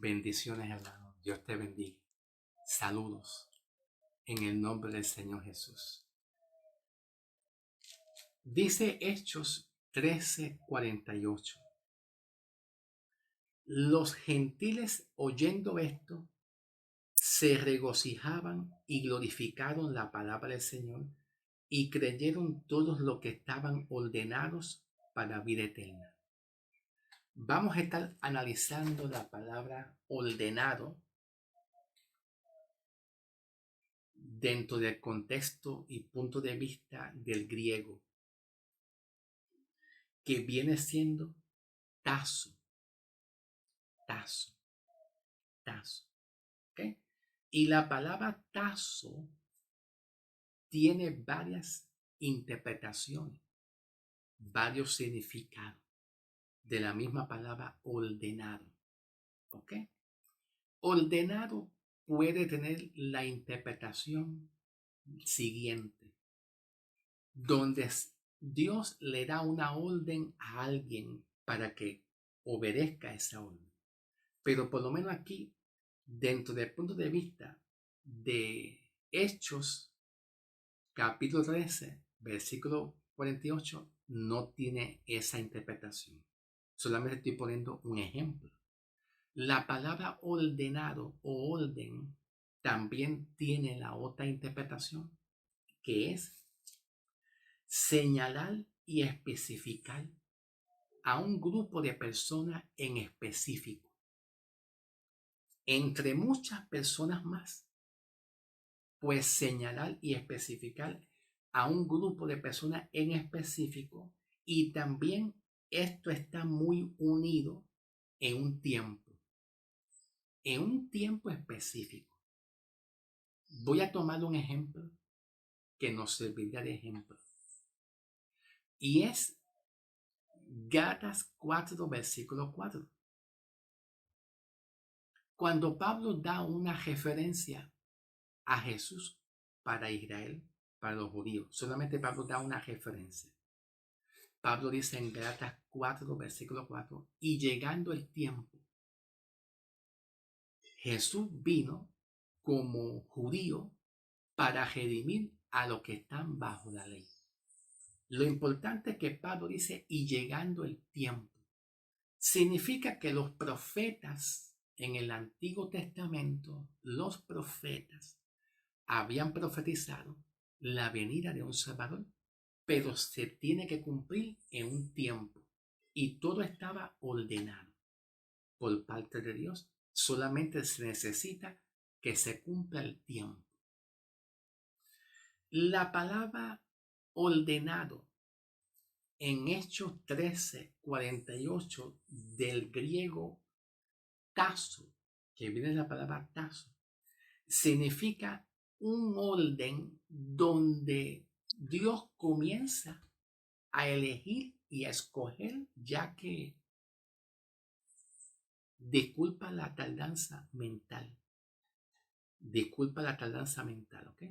Bendiciones, hermano. Dios te bendiga. Saludos en el nombre del Señor Jesús. Dice Hechos 13:48. Los gentiles, oyendo esto, se regocijaban y glorificaron la palabra del Señor y creyeron todos los que estaban ordenados para vida eterna. Vamos a estar analizando la palabra ordenado dentro del contexto y punto de vista del griego, que viene siendo tazo, tazo, tazo. ¿Okay? Y la palabra tazo tiene varias interpretaciones, varios significados de la misma palabra ordenado. ¿Ok? Ordenado puede tener la interpretación siguiente, donde Dios le da una orden a alguien para que obedezca esa orden. Pero por lo menos aquí, dentro del punto de vista de Hechos, capítulo 13, versículo 48, no tiene esa interpretación. Solamente estoy poniendo un ejemplo. La palabra ordenado o orden también tiene la otra interpretación, que es señalar y especificar a un grupo de personas en específico, entre muchas personas más, pues señalar y especificar a un grupo de personas en específico, y también esto está muy unido en un tiempo específico. Voy a tomar un ejemplo que nos serviría de ejemplo, y es Gálatas 4, versículo 4. Cuando Pablo da una referencia a Jesús para Israel, para los judíos, solamente Pablo da una referencia. Pablo dice en Gálatas 4, versículo 4, y llegando el tiempo, Jesús vino como judío para redimir a los que están bajo la ley. Lo importante es que Pablo dice, y llegando el tiempo, significa que los profetas en el Antiguo Testamento, los profetas habían profetizado la venida de un Salvador, pero se tiene que cumplir en un tiempo, y todo estaba ordenado por parte de Dios. Solamente se necesita que se cumpla el tiempo. La palabra ordenado en Hechos 13:48 del griego tazo, que viene de la palabra tazo, significa un orden donde Dios comienza a elegir y a escoger, ya que, disculpa la tardanza mental, ¿ok?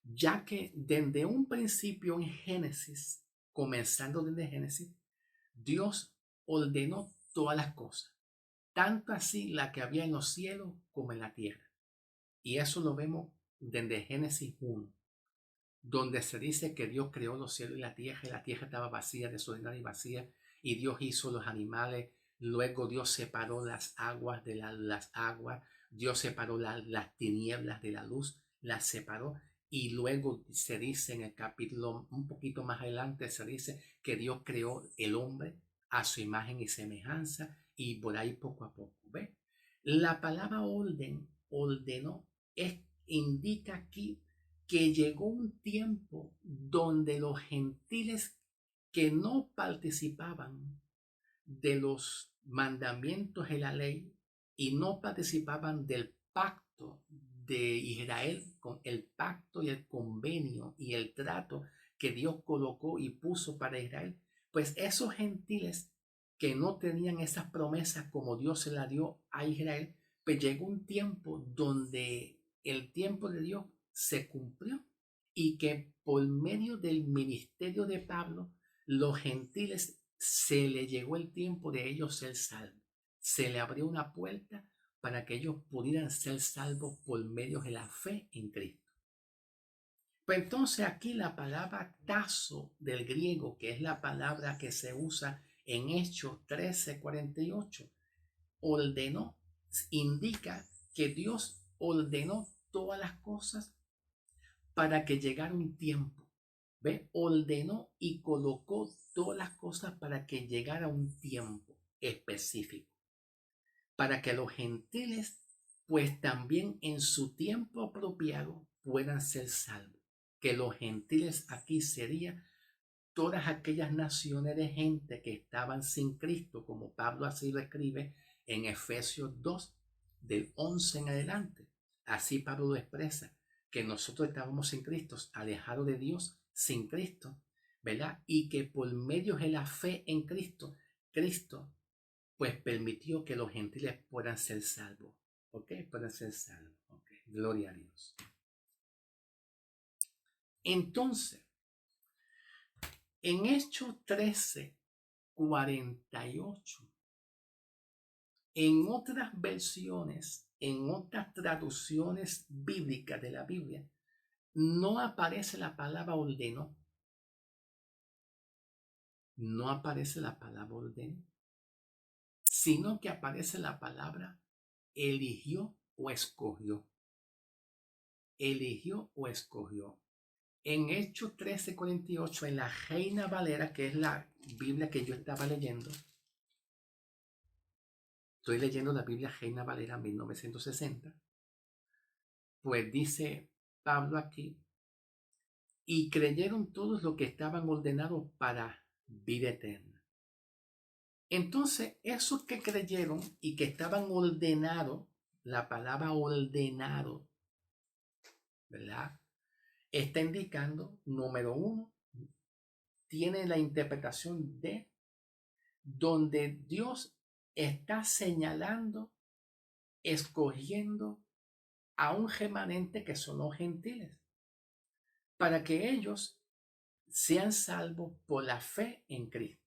Ya que desde un principio en Génesis, comenzando desde Génesis, Dios ordenó todas las cosas, tanto así la que había en los cielos como en la tierra. Y eso lo vemos desde Génesis 1, donde se dice que Dios creó los cielos y la tierra estaba vacía, desordenada y vacía, y Dios hizo los animales. Luego Dios separó las aguas de las aguas, Dios separó las tinieblas de la luz, las separó. Y luego se dice en el capítulo un poquito más adelante, se dice que Dios creó el hombre a su imagen y semejanza, y por ahí poco a poco, ¿ve? La palabra orden, ordenó, indica aquí que llegó un tiempo donde los gentiles que no participaban de los mandamientos de la ley y no participaban del pacto de Israel, con el pacto y el convenio y el trato que Dios colocó y puso para Israel, pues esos gentiles que no tenían esas promesas como Dios se las dio a Israel, pues llegó un tiempo donde el tiempo de Dios se cumplió, y que por medio del ministerio de Pablo, los gentiles se le llegó el tiempo de ellos ser salvos. se le abrió una puerta para que ellos pudieran ser salvos por medio de la fe en Cristo. Pues entonces aquí la palabra tazo del griego, que es la palabra que se usa en Hechos 13:48, ordenó, indica que Dios ordenó todas las cosas para que llegara un tiempo. ¿Ve? Ordenó y colocó todas las cosas para que llegara un tiempo específico. Para que los gentiles, pues también en su tiempo apropiado, puedan ser salvos. Que los gentiles aquí serían todas aquellas naciones de gente que estaban sin Cristo, como Pablo así lo escribe en Efesios 2, del 11 en adelante. Así Pablo lo expresa, que nosotros estábamos sin Cristo, alejados de Dios, sin Cristo, ¿verdad? Y que por medio de la fe en Cristo, Cristo pues permitió que los gentiles puedan ser salvos. ¿Ok? Puedan ser salvos. ¿Ok? Gloria a Dios. Entonces, en Hechos 13:48, en otras versiones, en otras traducciones bíblicas de la Biblia, no aparece la palabra ordenó. No aparece la palabra ordenó, sino que aparece la palabra eligió o escogió. Eligió o escogió. En Hechos 13:48, en la Reina Valera, que es la Biblia que yo estaba leyendo, estoy leyendo la Biblia Reina Valera 1960, pues dice Pablo aquí, y creyeron todos los que estaban ordenados para vida eterna. Entonces, esos que creyeron y que estaban ordenados, la palabra ordenado, ¿verdad? Está indicando, número uno, tiene la interpretación de donde Dios está señalando, escogiendo a un remanente que son los gentiles, para que ellos sean salvos por la fe en Cristo.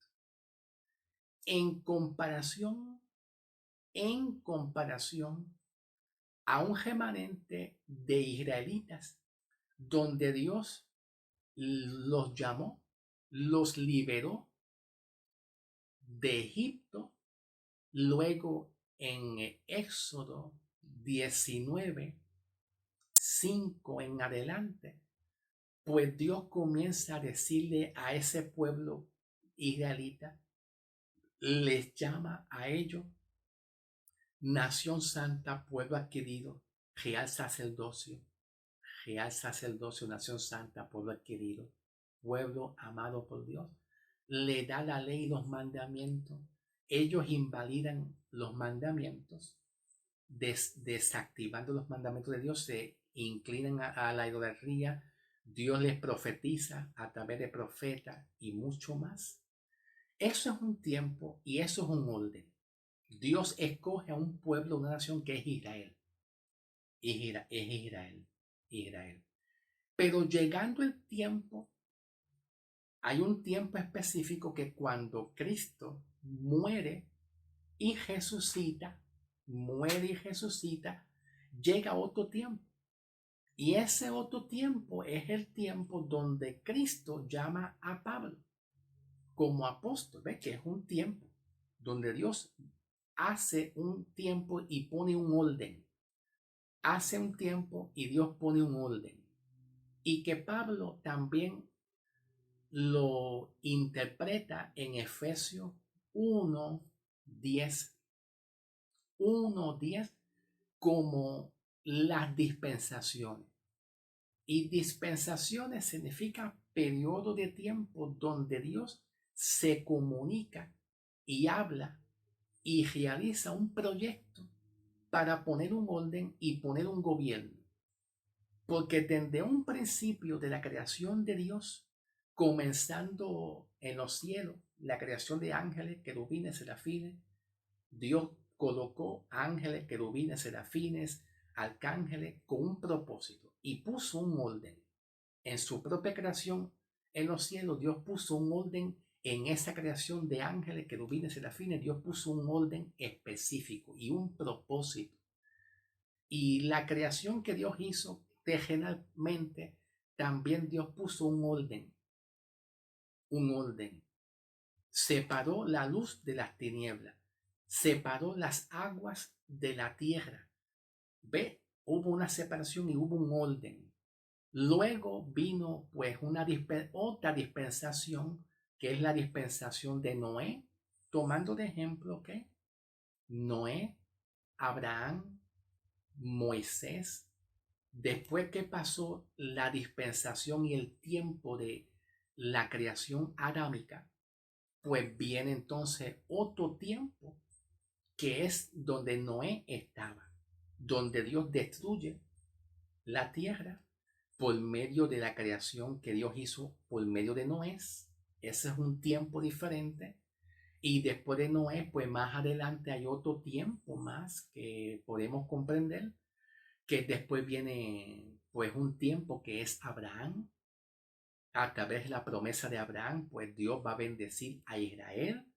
En comparación a un remanente de israelitas, donde Dios los llamó, los liberó de Egipto, luego en Éxodo 19:5 en adelante, pues Dios comienza a decirle a ese pueblo israelita, les llama a ellos nación santa, pueblo adquirido, real sacerdocio, nación santa, pueblo adquirido, pueblo amado por Dios. Le da la ley y los mandamientos. Ellos invalidan los mandamientos, desactivando los mandamientos de Dios, se inclinan a la idolatría. Dios les profetiza a través de profetas y mucho más. Eso es un tiempo y eso es un orden. Dios escoge a un pueblo, una nación que es Israel. Israel. Pero llegando el tiempo, hay un tiempo específico que cuando Cristo muere y resucita, llega otro tiempo. Y ese otro tiempo es el tiempo donde Cristo llama a Pablo como apóstol. ¿Ve? Que es un tiempo donde Dios hace un tiempo y pone un orden. Hace un tiempo y Dios pone un orden. Y que Pablo también lo interpreta en Efesios 1:10. 1:10 como las dispensaciones. Y dispensaciones significa periodo de tiempo donde Dios se comunica y habla y realiza un proyecto para poner un orden y poner un gobierno. Porque desde un principio de la creación de Dios, comenzando en los cielos, la creación de ángeles, querubines, serafines, Dios colocó ángeles, querubines, serafines, arcángeles con un propósito y puso un orden. En su propia creación en los cielos, Dios puso un orden en esa creación de ángeles, querubines, serafines, Dios puso un orden específico y un propósito. Y la creación que Dios hizo terrenalmente, también Dios puso un orden, un orden. Separó la luz de las tinieblas, separó las aguas de la tierra. Ve, hubo una separación y hubo un orden. Luego vino pues otra dispensación, que es la dispensación de Noé, tomando de ejemplo que Noé, Abraham, Moisés. Después que pasó la dispensación y el tiempo de la creación adámica, pues viene entonces otro tiempo que es donde Noé estaba, donde Dios destruye la tierra por medio de la creación que Dios hizo por medio de Noé. Ese es un tiempo diferente. Y después de Noé, pues más adelante hay otro tiempo más que podemos comprender, que después viene pues un tiempo que es Abraham. A través de la promesa de Abraham, pues Dios va a bendecir a Israel,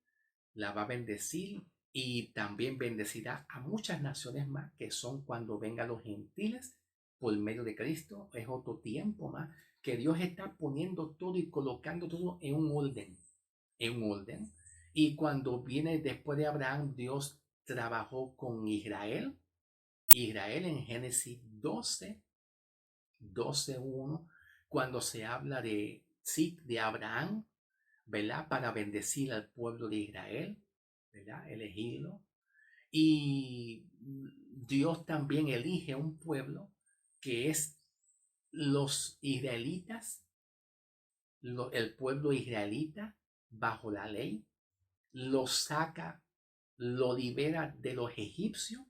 la va a bendecir y también bendecirá a muchas naciones más, que son cuando vengan los gentiles por medio de Cristo. Es otro tiempo más que Dios está poniendo todo y colocando todo en un orden, en un orden. Y cuando viene después de Abraham, Dios trabajó con Israel. Israel en Génesis 12:1, cuando se habla de, sí, de Abraham, ¿verdad? Para bendecir al pueblo de Israel, ¿verdad? Elegirlo. Y Dios también elige un pueblo que es los israelitas, el pueblo israelita bajo la ley, lo saca, lo libera de los egipcios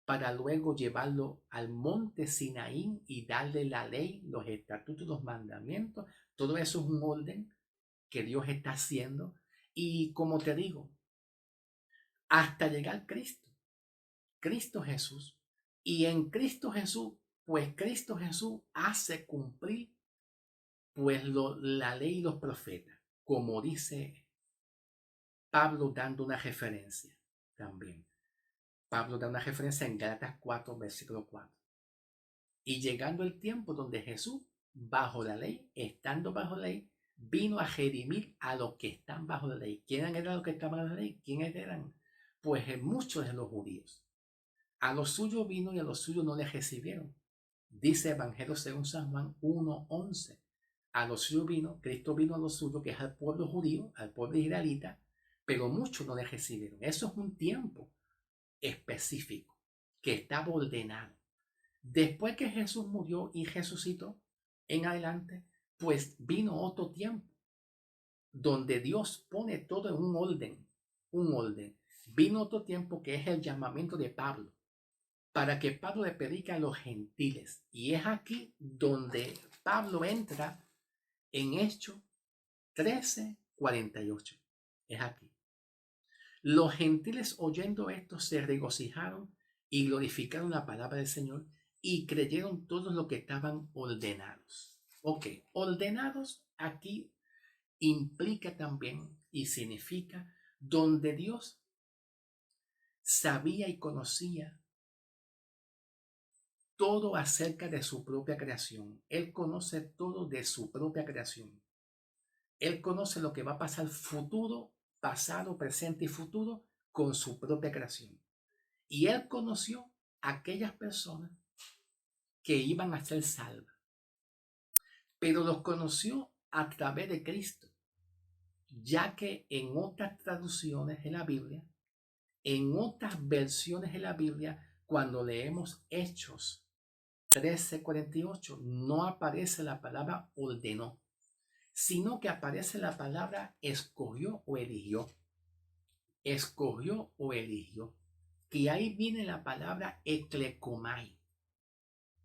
para luego llevarlo al monte Sinaí y darle la ley, los estatutos, los mandamientos. Todo eso es un orden que Dios está haciendo. Y como te digo, hasta llegar Cristo, Cristo Jesús. Y en Cristo Jesús, pues Cristo Jesús hace cumplir pues la ley y los profetas, como dice Pablo dando una referencia también. Pablo da una referencia en Gálatas 4, versículo 4. Y llegando el tiempo donde Jesús, bajo la ley, estando bajo la ley, vino a redimir a los que están bajo la ley. ¿Quiénes eran los que estaban bajo la ley? ¿Quiénes eran? Pues muchos de los judíos. A los suyos vino y a los suyos no les recibieron. Dice Evangelio según San Juan 1:11. A los suyos vino, Cristo vino a los suyos, que es al pueblo judío, al pueblo israelita, pero muchos no les recibieron. Eso es un tiempo específico que estaba ordenado. Después que Jesús murió y resucitó, en adelante, pues vino otro tiempo donde Dios pone todo en un orden, un orden. Vino otro tiempo que es el llamamiento de Pablo, para que Pablo le predique a los gentiles. Y es aquí donde Pablo entra en Hechos 13:48. Es aquí. Los gentiles oyendo esto se regocijaron y glorificaron la palabra del Señor y creyeron todos los que estaban ordenados. Ok, ordenados aquí implica también y significa donde Dios sabía y conocía todo acerca de su propia creación. Él conoce todo de su propia creación. Él conoce lo que va a pasar futuro, pasado, presente y futuro con su propia creación. Y él conoció a aquellas personas que iban a ser salvas, pero los conoció a través de Cristo, ya que en otras traducciones de la Biblia, en otras versiones de la Biblia, cuando leemos Hechos 13:48, no aparece la palabra ordenó, sino que aparece la palabra escogió o eligió. Escogió o eligió. Y ahí viene la palabra eklekomai.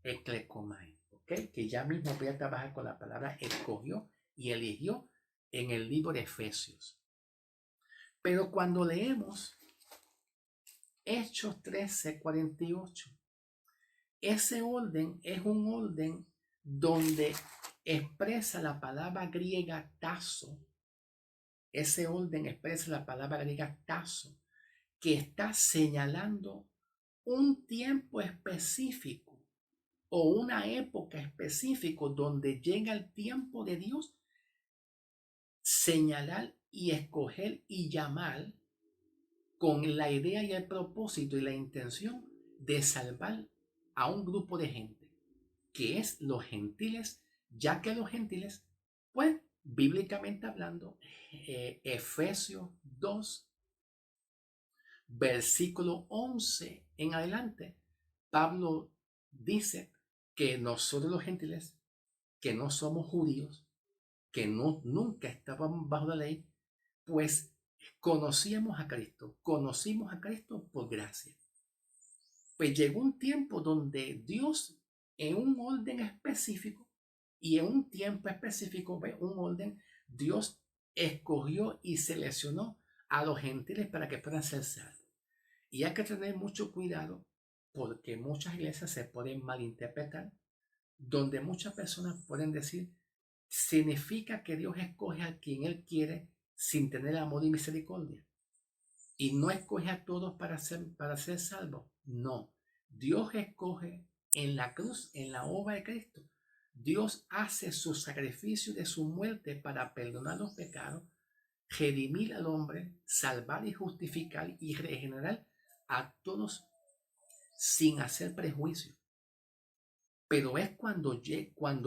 Eklekomai, ¿ok? Que ya mismo voy a trabajar con la palabra escogió y eligió en el libro de Efesios. Pero cuando leemos Hechos 13:48, ese orden es un orden donde expresa la palabra griega tazo, ese orden expresa la palabra griega tazo, que está señalando un tiempo específico o una época específica donde llega el tiempo de Dios señalar y escoger y llamar con la idea y el propósito y la intención de salvar a un grupo de gente, que es los gentiles, ya que los gentiles, pues bíblicamente hablando, Efesios 2, versículo 11 en adelante, Pablo dice que nosotros los gentiles, que no somos judíos, que no, nunca estábamos bajo la ley, pues conocimos a Cristo por gracia. Pues llegó un tiempo donde Dios, en un orden específico y en un tiempo específico, un orden, Dios escogió y seleccionó a los gentiles para que puedan ser salvos. Y hay que tener mucho cuidado porque muchas iglesias se pueden malinterpretar, donde muchas personas pueden decir, significa que Dios escoge a quien Él quiere sin tener amor y misericordia. Y no escoge a todos para ser salvos. No, Dios escoge en la cruz, en la obra de Cristo. Dios hace su sacrificio de su muerte para perdonar los pecados, redimir al hombre, salvar y justificar y regenerar a todos sin hacer prejuicio. Pero es cuando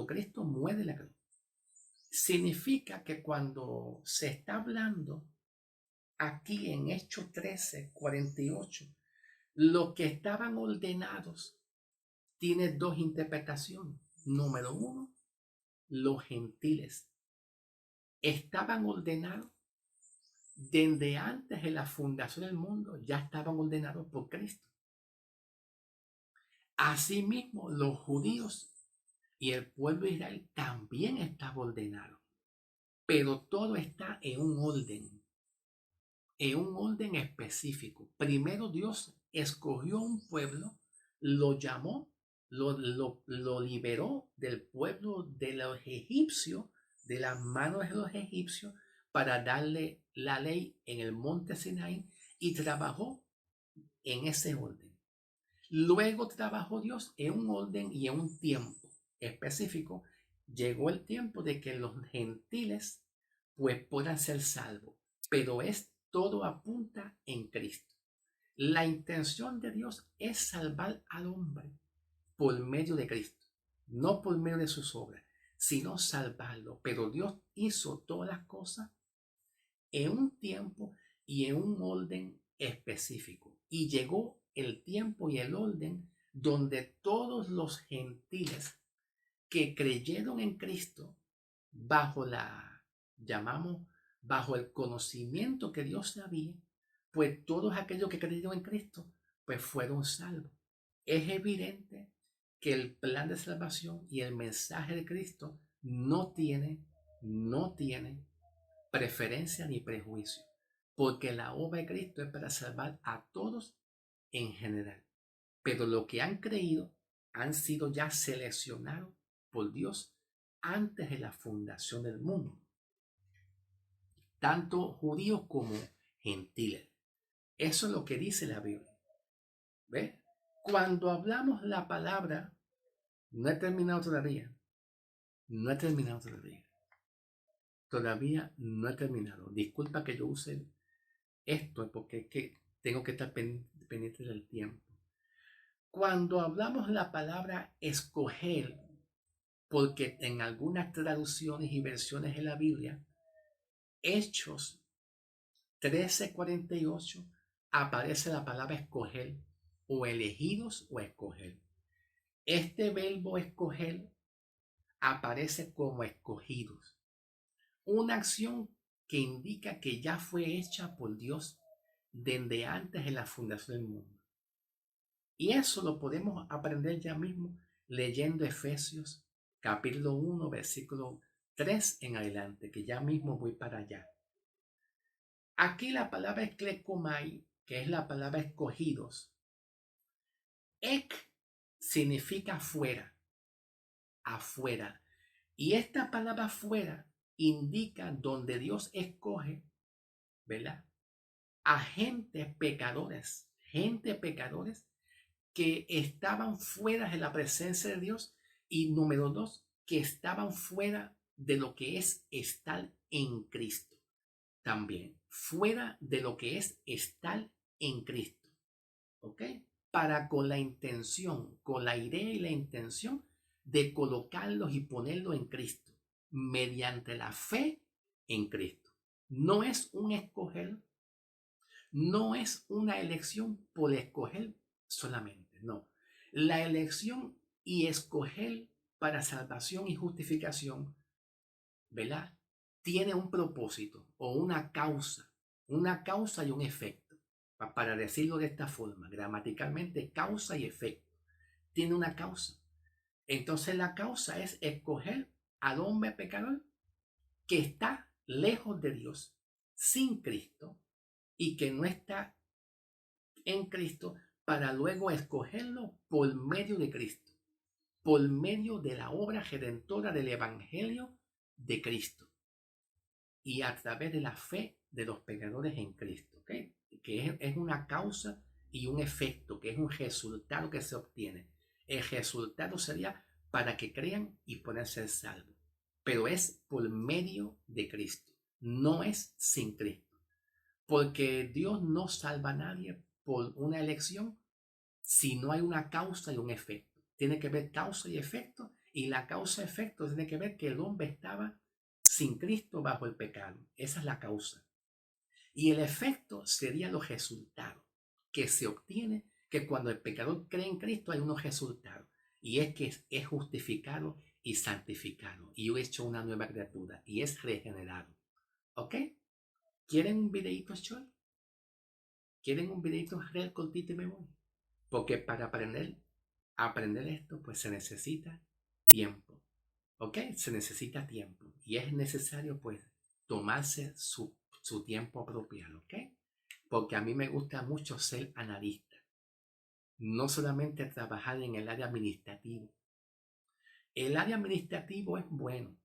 Cristo muere la cruz. Significa que cuando se está hablando aquí en Hechos 13, 48, los que estaban ordenados tiene dos interpretaciones. Número uno, los gentiles estaban ordenados desde antes de la fundación del mundo, ya estaban ordenados por Cristo. Asimismo, los judíos y el pueblo de Israel también estaba ordenado, pero todo está en un orden específico. Primero Dios escogió un pueblo, lo llamó, lo liberó del pueblo de los egipcios, de las manos de los egipcios, para darle la ley en el monte Sinaí y trabajó en ese orden. Luego trabajó Dios en un orden y en un tiempo específico. Llegó el tiempo de que los gentiles pues puedan ser salvos, pero todo apunta en Cristo. La intención de Dios es salvar al hombre por medio de Cristo, no por medio de sus obras, sino salvarlo. Pero Dios hizo todas las cosas en un tiempo y en un orden específico. Y llegó el tiempo y el orden donde todos los gentiles que creyeron en Cristo bajo el conocimiento que Dios sabía, pues todos aquellos que creyeron en Cristo, pues fueron salvos. Es evidente que el plan de salvación y el mensaje de Cristo no tiene preferencia ni prejuicio, porque la obra de Cristo es para salvar a todos en general. Pero los que han creído han sido ya seleccionados por Dios antes de la fundación del mundo, tanto judíos como gentiles. Eso es lo que dice la Biblia. ¿Ve? Cuando hablamos la palabra, no he terminado todavía. No he terminado todavía. Todavía no he terminado. Disculpa que yo use esto porque es que tengo que estar pendiente del tiempo. Cuando hablamos la palabra escoger, porque en algunas traducciones y versiones de la Biblia, Hechos 13:48, aparece la palabra escoger o elegidos o escoger. Este verbo escoger aparece como escogidos, una acción que indica que ya fue hecha por Dios desde antes de la fundación del mundo. Y eso lo podemos aprender ya mismo leyendo Efesios capítulo 1, versículo 3 en adelante, que ya mismo voy para allá. Aquí la palabra eklekomai, que es la palabra escogidos, ek significa afuera, afuera. Y esta palabra afuera indica donde Dios escoge ¿verdad? A gente pecadores que estaban fuera de la presencia de Dios y número dos, que estaban fuera de lo que es estar en Cristo. También fuera de lo que es estar en Cristo. ¿Ok? Para con la intención, con la idea y la intención de colocarlos y ponerlos en Cristo, mediante la fe en Cristo. No es un escoger, no es una elección por escoger solamente, no. La elección y escoger para salvación y justificación, ¿verdad? Tiene un propósito o una causa y un efecto. Para decirlo de esta forma, gramaticalmente, causa y efecto. Tiene una causa. Entonces la causa es escoger al hombre pecador que está lejos de Dios, sin Cristo, y que no está en Cristo, para luego escogerlo por medio de Cristo, por medio de la obra redentora del Evangelio de Cristo y a través de la fe de los pecadores en Cristo, ¿okay? Que es una causa y un efecto, que es un resultado que se obtiene. El resultado sería para que crean y puedan ser salvos, pero es por medio de Cristo, no es sin Cristo, porque Dios no salva a nadie por una elección si no hay una causa y un efecto. Tiene que ver causa y efecto, y la causa-efecto tiene que ver que el hombre estaba sin Cristo bajo el pecado. Esa es la causa. Y el efecto sería los resultados que se obtiene, que cuando el pecador cree en Cristo hay unos resultados. Y es que es justificado y santificado. Y yo he hecho una nueva criatura y es regenerado. ¿Ok? ¿Quieren un videito short? ¿Quieren un videito real cortito y me voy? Porque para aprender esto, pues se necesita tiempo. ¿Ok? Se necesita tiempo. Y es necesario, pues, tomarse su tiempo apropiado. ¿Ok? Porque a mí me gusta mucho ser analista. No solamente trabajar en el área administrativa. El área administrativo es bueno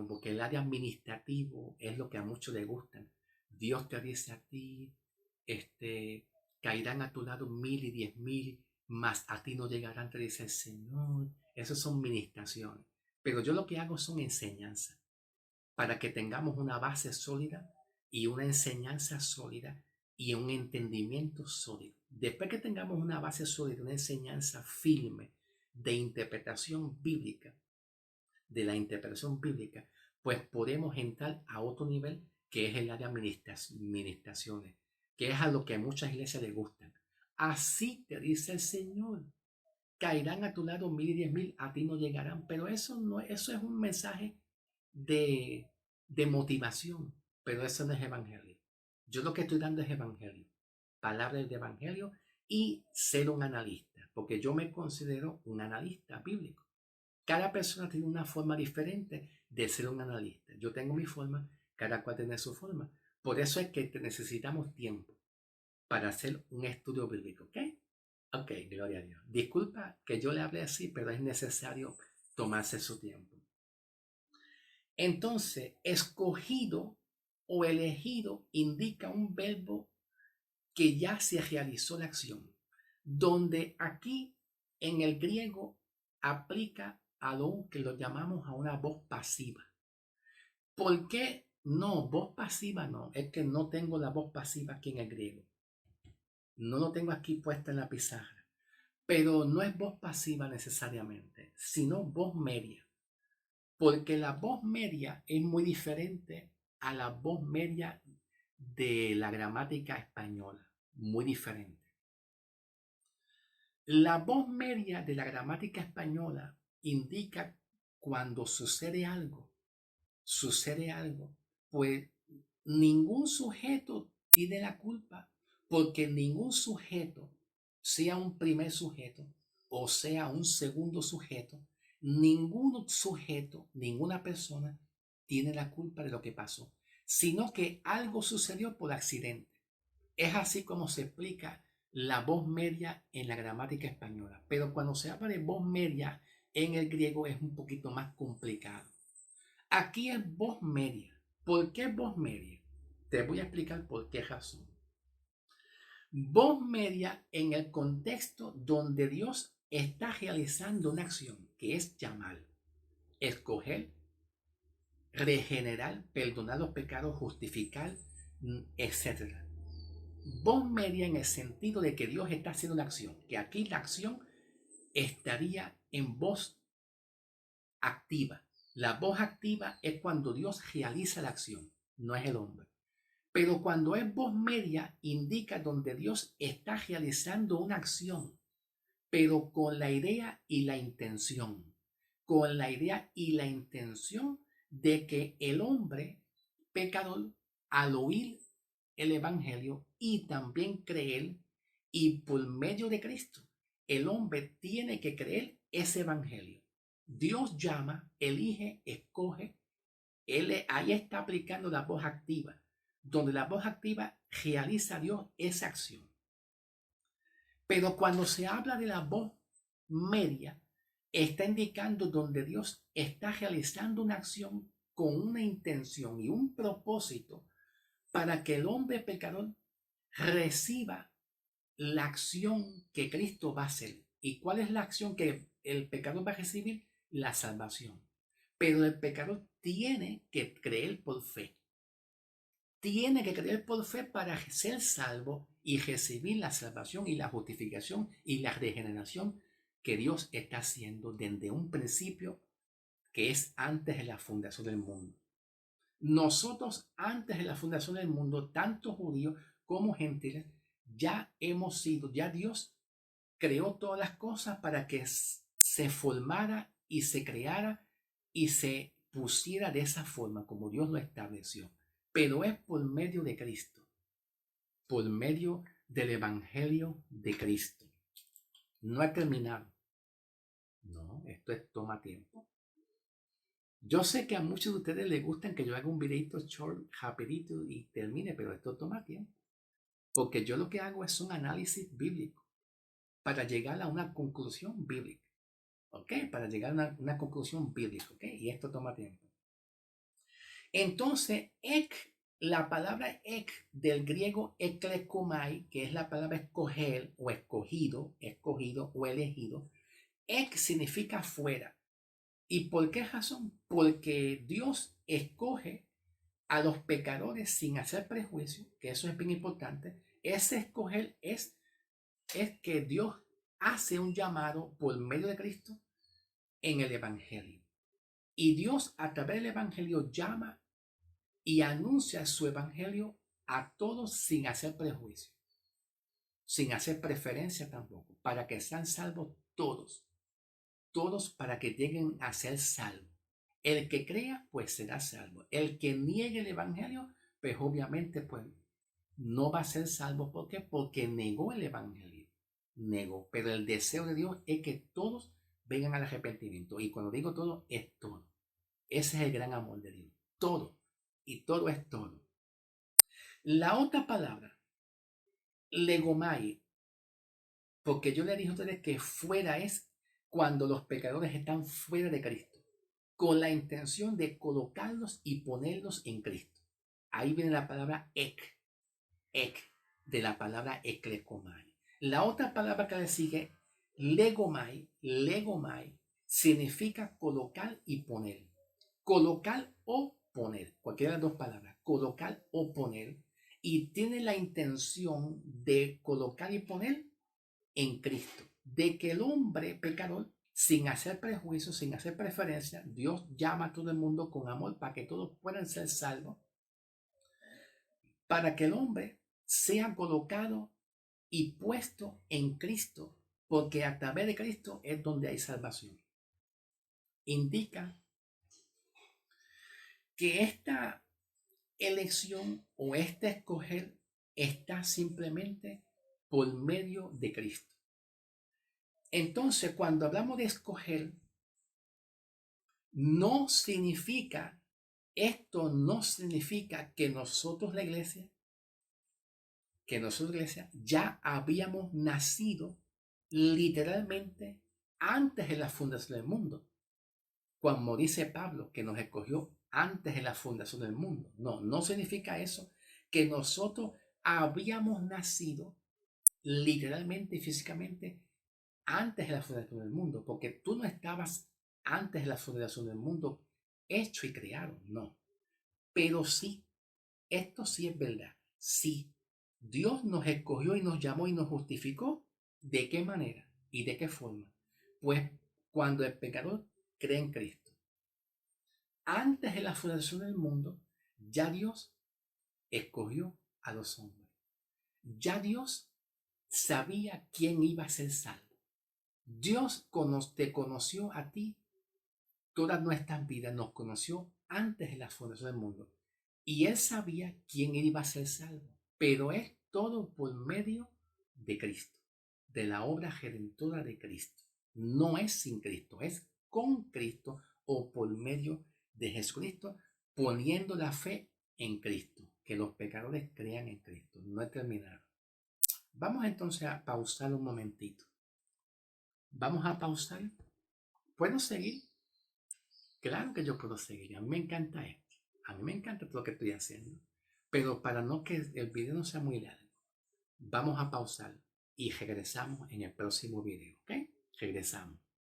porque el área administrativo es lo que a muchos les gustan. Dios te dice a ti, caerán a tu lado 1,000 y 10,000, mas a ti no llegarán, te dice el Señor. Esas son ministraciones. Pero yo lo que hago son enseñanzas para que tengamos una base sólida y una enseñanza sólida y un entendimiento sólido. Después que tengamos una base sólida, una enseñanza firme de interpretación bíblica, de la interpretación bíblica, pues podemos entrar a otro nivel que es el área de administraciones, que es a lo que a muchas iglesias les gustan. Así te dice el Señor, caerán a tu lado 1,000 y 10,000, a ti no llegarán, pero eso no, eso es un mensaje de, de motivación, pero eso no es evangelio. Yo lo que estoy dando es evangelio, palabras de evangelio y ser un analista, porque yo me considero un analista bíblico. Cada persona tiene una forma diferente de ser un analista. Yo tengo mi forma, cada cual tiene su forma. Por eso es que necesitamos tiempo para hacer un estudio bíblico, ¿ok? Ok, gloria a Dios. Disculpa que yo le hable así, pero es necesario tomarse su tiempo. Entonces, escogido o elegido indica un verbo que ya se realizó la acción, donde aquí en el griego aplica a lo que lo llamamos a una voz pasiva. ¿Por qué no? Voz pasiva no, es que no tengo la voz pasiva aquí en el griego. No lo tengo aquí puesta en la pizarra, pero no es voz pasiva necesariamente, sino voz media, porque la voz media es muy diferente a la voz media de la gramática española, muy diferente. La voz media de la gramática española indica cuando sucede algo, pues ningún sujeto tiene la culpa, porque ningún sujeto, sea un primer sujeto o sea un segundo sujeto, ningún sujeto, ninguna persona tiene la culpa de lo que pasó, sino que algo sucedió por accidente. Es así como se explica la voz media en la gramática española, pero cuando se habla de voz media en el griego es un poquito más complicado. Aquí es voz media. ¿Por qué voz media? Te voy a explicar por qué razón. Voz media en el contexto donde Dios está realizando una acción que es llamar, escoger, regenerar, perdonar los pecados, justificar, etc. Voz media en el sentido de que Dios está haciendo una acción, que aquí la acción estaría en voz activa. La voz activa es cuando Dios realiza la acción, no es el hombre. Pero cuando es voz media, indica donde Dios está realizando una acción, pero con la idea y la intención. Con la idea y la intención de que el hombre pecador, al oír el Evangelio y también creer, y por medio de Cristo, el hombre tiene que creer ese Evangelio. Dios llama, elige, escoge. Ahí está aplicando la voz activa, donde la voz activa realiza a Dios esa acción. Pero cuando se habla de la voz media, está indicando donde Dios está realizando una acción con una intención y un propósito para que el hombre pecador reciba la acción que Cristo va a hacer. ¿Y cuál es la acción que el pecador va a recibir? La salvación. Pero el pecador tiene que creer por fe. Tiene que creer por fe para ser salvo y recibir la salvación y la justificación y la regeneración que Dios está haciendo desde un principio que es antes de la fundación del mundo. Nosotros antes de la fundación del mundo, tanto judíos como gentiles, ya hemos sido, ya Dios creó todas las cosas para que se formara y se creara y se pusiera de esa forma como Dios lo estableció. Pero es por medio de Cristo, por medio del Evangelio de Cristo. No ha terminado. No, toma tiempo. Yo sé que a muchos de ustedes les gustan que yo haga un videito short, rapidito y termine, pero esto toma tiempo. Porque yo lo que hago es un análisis bíblico para llegar a una conclusión bíblica. ¿Ok? Para llegar a una conclusión bíblica. ¿Ok? Y esto toma tiempo. Entonces, la palabra ek del griego eklekomai, que es la palabra escoger o escogido o elegido, ek significa fuera. ¿Y por qué razón? Porque Dios escoge a los pecadores sin hacer prejuicio, que eso es bien importante. Ese escoger es que Dios hace un llamado por medio de Cristo en el Evangelio. Y Dios a través del Evangelio llama y anuncia su Evangelio a todos sin hacer prejuicio, sin hacer preferencia tampoco, para que sean salvos todos. Todos para que lleguen a ser salvos. El que crea, pues será salvo. El que niegue el Evangelio, pues obviamente, pues no va a ser salvo. ¿Por qué? Porque negó el Evangelio. Negó. Pero el deseo de Dios es que todos vengan al arrepentimiento. Y cuando digo todo, es todo. Ese es el gran amor de Dios. Todo. Y todo es todo. La otra palabra, legomai, porque yo le dije a ustedes que fuera es cuando los pecadores están fuera de Cristo, con la intención de colocarlos y ponerlos en Cristo. Ahí viene la palabra ek, de la palabra eklekomai. La otra palabra que le sigue, legomai, significa colocar y poner. Colocar o poner, cualquiera de las dos palabras, colocar o poner, y tiene la intención de colocar y poner en Cristo, de que el hombre pecador, sin hacer prejuicios, sin hacer preferencia, Dios llama a todo el mundo con amor para que todos puedan ser salvos, para que el hombre sea colocado y puesto en Cristo, porque a través de Cristo es donde hay salvación. Indica que esta elección o este escoger está simplemente por medio de Cristo. Entonces, cuando hablamos de escoger, no significa, esto no significa que nosotros la iglesia, ya habíamos nacido literalmente antes de la fundación del mundo. Como dice Pablo, que nos escogió antes de la fundación del mundo. No, no significa eso, que nosotros habíamos nacido literalmente y físicamente antes de la fundación del mundo, porque tú no estabas antes de la fundación del mundo hecho y creado, no. Pero sí, esto sí es verdad. Sí, Dios nos escogió y nos llamó y nos justificó. ¿De qué manera y de qué forma? Pues cuando el pecador cree en Cristo. Antes de la fundación del mundo, ya Dios escogió a los hombres. Ya Dios sabía quién iba a ser salvo. Dios te conoció a ti todas nuestras vidas, nos conoció antes de la fundación del mundo. Y Él sabía quién iba a ser salvo. Pero es todo por medio de Cristo, de la obra redentora de Cristo. No es sin Cristo, es con Cristo o por medio de Jesucristo, poniendo la fe en Cristo, que los pecadores crean en Cristo. No he terminado. Vamos entonces a pausar un momentito. Vamos a pausar. ¿Puedo seguir? Claro que yo puedo seguir. A mí me encanta esto. A mí me encanta todo lo que estoy haciendo. Pero para no que el video no sea muy largo, vamos a pausar y regresamos en el próximo video. ¿Ok? Regresamos.